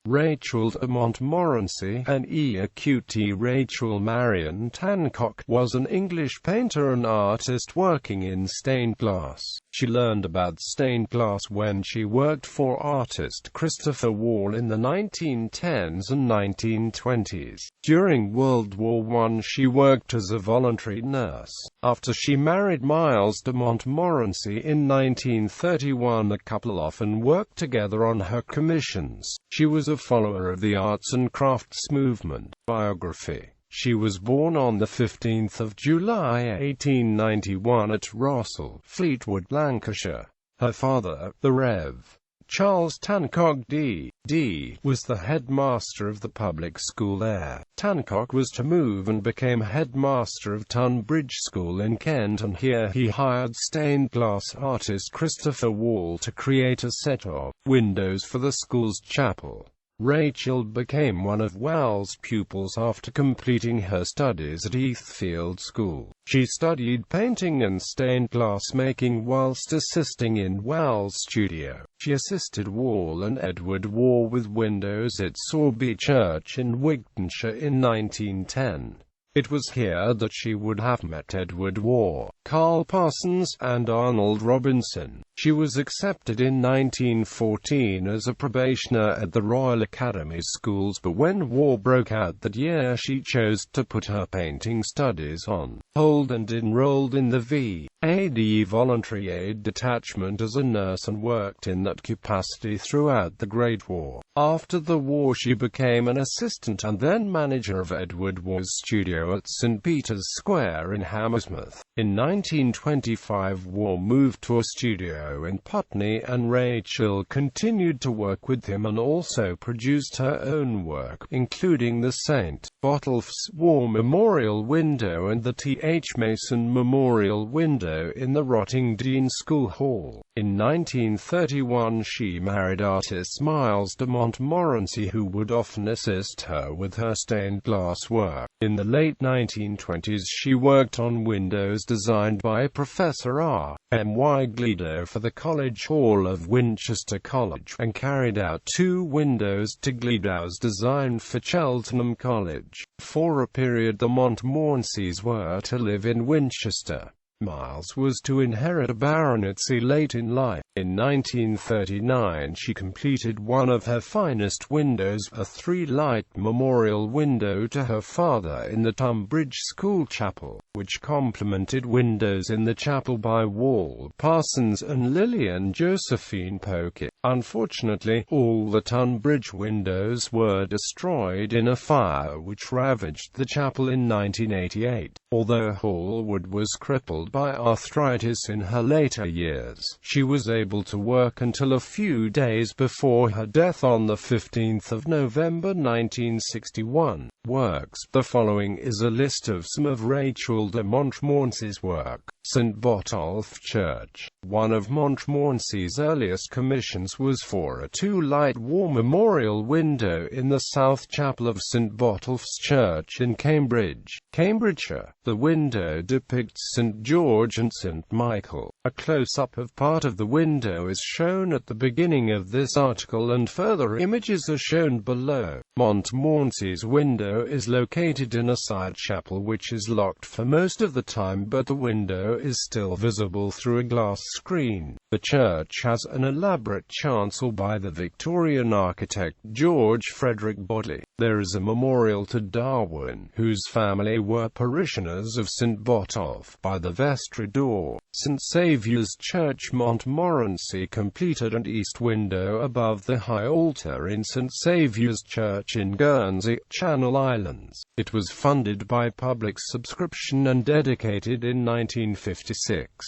Rachel de Montmorency, an EAQT. Rachel Marion Tancock was an English painter and artist working in stained glass. She learned about stained glass when she worked for artist Christopher Whall in the 1910s and 1920s. During World War I, she worked as a voluntary nurse. After she married Miles de Montmorency in 1931, the couple often worked together on her commissions. She was a follower of the arts and crafts movement. Biography. She was born on 15 July 1891 at Rossall, Fleetwood, Lancashire. Her father, the Rev. Charles Tancock D.D., was the headmaster of the public school there. Tancock was to move and became headmaster of Tunbridge School in Kent, and here he hired stained glass artist Christopher Whall to create a set of windows for the school's chapel. Rachel became one of Whall's pupils after completing her studies at Heathfield School. She studied painting and stained glass making whilst assisting in Whall's studio. She assisted Whall and Edward Waugh with windows at Sorby Church in Wigtonshire in 1910. It was here that she would have met Edward Waugh, Carl Parsons, and Arnold Robinson. She was accepted in 1914 as a probationer at the Royal Academy Schools, but when war broke out that year she chose to put her painting studies on hold and enrolled in the V.A.D. Voluntary Aid Detachment as a nurse and worked in that capacity throughout the Great War. After the war she became an assistant and then manager of Edward Waugh's studio at St. Peter's Square in Hammersmith. In 1925 Waugh moved to a studio in Putney, and Rachel continued to work with him and also produced her own work, including the St. Botolph's Waugh Memorial Window and the T.H. Mason Memorial Window in the Rottingdean School Hall. In 1931 she married artist Miles de Montmorency, who would often assist her with her stained glass work. In the late 1920s she worked on windows designed by Professor R.M. Weglinde for the College Hall of Winchester College, and carried out 2 windows to Gledow's design for Cheltenham College. For a period the Montmorencys were to live in Winchester. Miles was to inherit a baronetcy late in life. In 1939 she completed one of her finest windows, a 3-light memorial window to her father in the Tunbridge School Chapel, which complemented windows in the chapel by Whall, Parsons and Lillian Josephine Pocket. Unfortunately, all the Tunbridge windows were destroyed in a fire which ravaged the chapel in 1988. Although Hallwood was crippled by arthritis in her later years, she was able to work until a few days before her death on 15 November 1961. Works. The following is a list of some of Rachel de Montmorency's work. St. Botolph Church. One of Montmorency's earliest commissions was for a 2-light Waugh memorial window in the south chapel of St. Botolph's Church in Cambridge, Cambridgeshire. The window depicts St. George and St. Michael. A close-up of part of the window is shown at the beginning of this article, and further images are shown below. Montmorency's window is located in a side chapel which is locked for most of the time, but the window is still visible through a glass screen. The church has an elaborate chancel by the Victorian architect George Frederick Bodley. There is a memorial to Darwin, whose family were parishioners of St. Botolph, by the vestry door. St. Saviour's Church, Montmorency completed an east window above the high altar in St. Saviour's Church in Guernsey, Channel Islands. It was funded by public subscription and dedicated in 1956.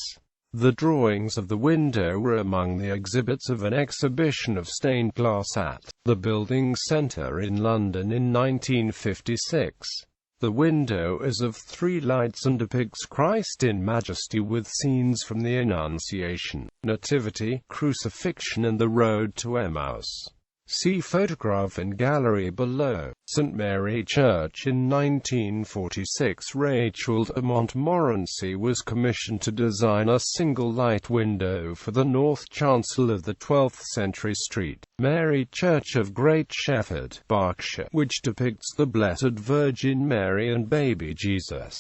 The drawings of the window were among the exhibits of an exhibition of stained glass at the Building Centre in London in 1956. The window is of 3 lights and depicts Christ in majesty with scenes from the Annunciation, Nativity, Crucifixion and the Road to Emmaus. See photograph in gallery below. St. Mary Church. In 1946, Rachel de Montmorency was commissioned to design a single light window for the north chancel of the 12th century St. Mary Church of Great Shefford, Berkshire, which depicts the Blessed Virgin Mary and baby Jesus.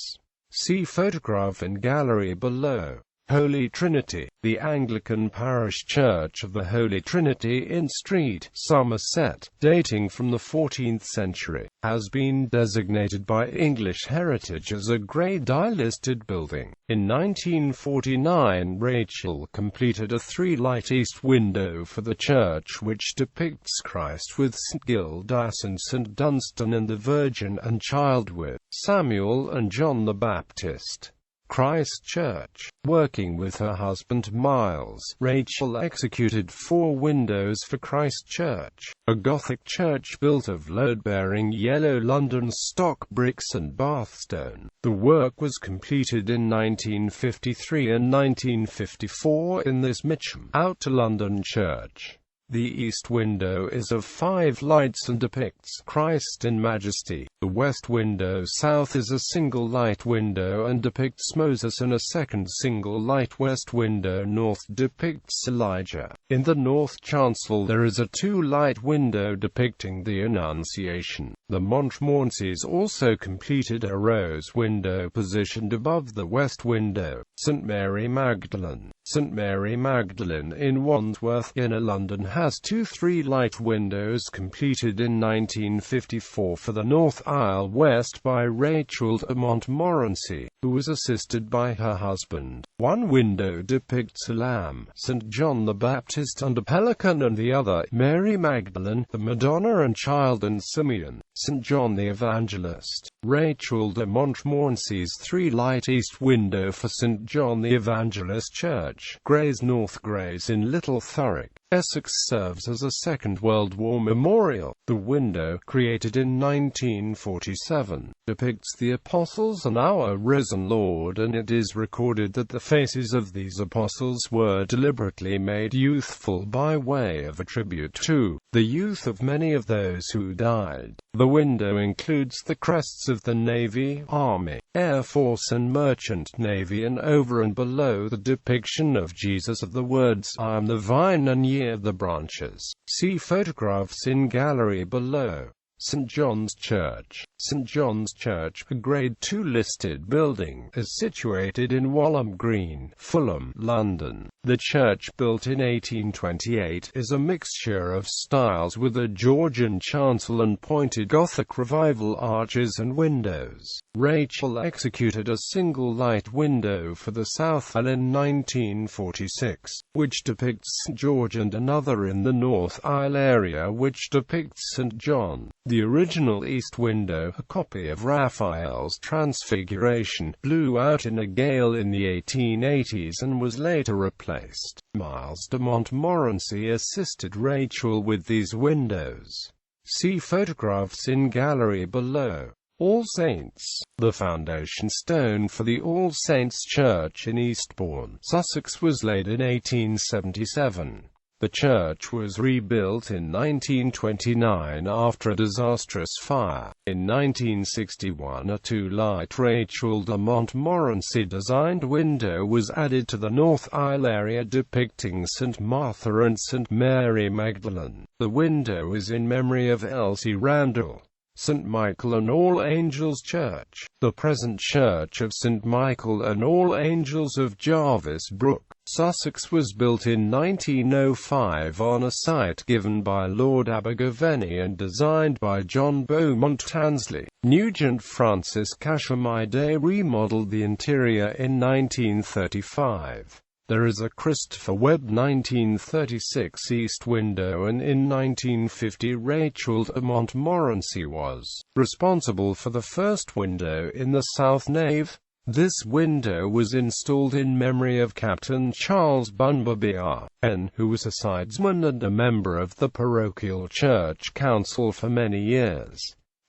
See photograph in gallery below. Holy Trinity. The Anglican parish church of the Holy Trinity in Street, Somerset, dating from the 14th century, has been designated by English Heritage as a Grade I listed building. In 1949, Rachel completed a three-light east window for the church which depicts Christ with St. Gildas and St. Dunstan and the Virgin and Child with Samuel and John the Baptist. Christchurch. Working with her husband Miles, Rachel executed 4 windows for Christchurch, a Gothic church built of load-bearing yellow London stock bricks and bathstone. The work was completed in 1953 and 1954 in this Mitcham Outer London church. The east window is of 5 lights and depicts Christ in majesty. The west window south is a single light window and depicts Moses, and a second single light west window north depicts Elijah. In the north chancel there is a 2-light window depicting the Annunciation. The Montmorencys also completed a rose window positioned above the west window. St. Mary Magdalene. St. Mary Magdalene in Wandsworth, Inner London, has 2 3-light windows completed in 1954 for the north aisle west by Rachel de Montmorency, who was assisted by her husband. One window depicts a lamb, St. John the Baptist and a pelican, and the other, Mary Magdalene, the Madonna and Child, and Simeon, St. John the Evangelist. Rachel de Montmorency's 3-light east window for St. John the Evangelist Church, Grays North Grays in Little Thurrock, Essex, serves as a Second World War memorial. The window, created in 1947, depicts the apostles and our risen Lord, and it is recorded that the faces of these apostles were deliberately made youthful by way of a tribute to the youth of many of those who died. The window includes the crests of the Navy, Army, Air Force and Merchant Navy, and over and below the depiction of Jesus of the words, I am the vine and ye are the branches. See photographs in gallery below. St. John's Church. St. John's Church, a Grade II listed building, is situated in Walham Green, Fulham, London. The church, built in 1828, is a mixture of styles with a Georgian chancel and pointed Gothic Revival arches and windows. Rachel executed a single light window for the south aisle in 1946, which depicts St. George, and another in the north aisle area which depicts St. John. The original east window, a copy of Raphael's Transfiguration, blew out in a gale in the 1880s and was later replaced. Miles de Montmorency assisted Rachel with these windows. See photographs in gallery below. All Saints. The foundation stone for the All Saints Church in Eastbourne, Sussex, was laid in 1877. The church was rebuilt in 1929 after a disastrous fire. In 1961, a 2-light Rachel de Montmorency designed window was added to the north aisle area depicting St. Martha and St. Mary Magdalene. The window is in memory of Elsie Randall. St. Michael and All Angels Church. The present Church of St. Michael and All Angels of Jarvis Brook, Sussex, was built in 1905 on a site given by Lord Abergavenny and designed by John Beaumont Tansley. Nugent Francis Cashamide remodelled the interior in 1935. There is a Christopher Webb 1936 east window, and in 1950 Rachel de Montmorency was responsible for the first window in the south nave. This window was installed in memory of Captain Charles Bunbury R.N., who was a sidesman and a member of the parochial church council for many years.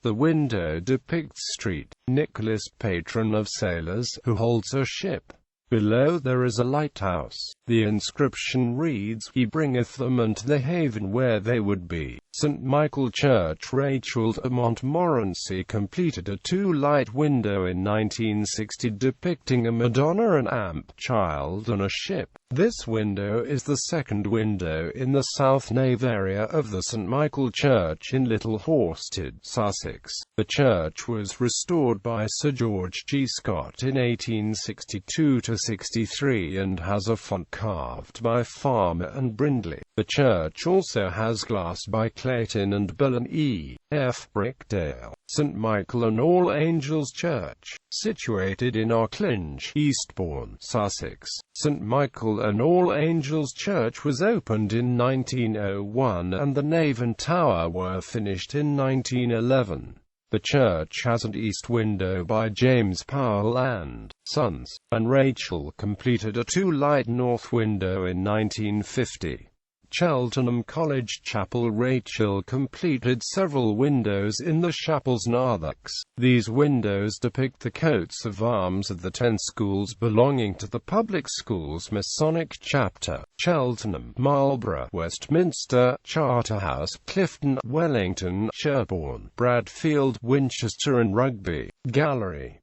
The window depicts St. Nicholas, patron of sailors, who holds a ship. Below there is a lighthouse. The inscription reads, He bringeth them unto the haven where they would be. St. Michael Church. Rachel de Montmorency completed a 2-light window in 1960 depicting a Madonna, an amp, child and a ship. This window is the second window in the south nave area of the St. Michael Church in Little Horsted, Sussex. The church was restored by Sir George G. Scott in 1862–63 and has a font carved by Farmer and Brindley. The church also has glass by Clayton and Bullen E. F. Brickdale. St. Michael and All Angels Church, situated in Arklinge, Eastbourne, Sussex. St. Michael and All Angels Church was opened in 1901 and the nave and tower were finished in 1911. The church has an east window by James Powell and Sons, and Rachel completed a 2-light north window in 1950. Cheltenham College Chapel. Rachel completed several windows in the chapel's narthex. These windows depict the coats of arms of the 10 schools belonging to the public schools Masonic chapter: Cheltenham, Marlborough, Westminster, Charterhouse, Clifton, Wellington, Sherborne, Bradfield, Winchester and Rugby. Gallery.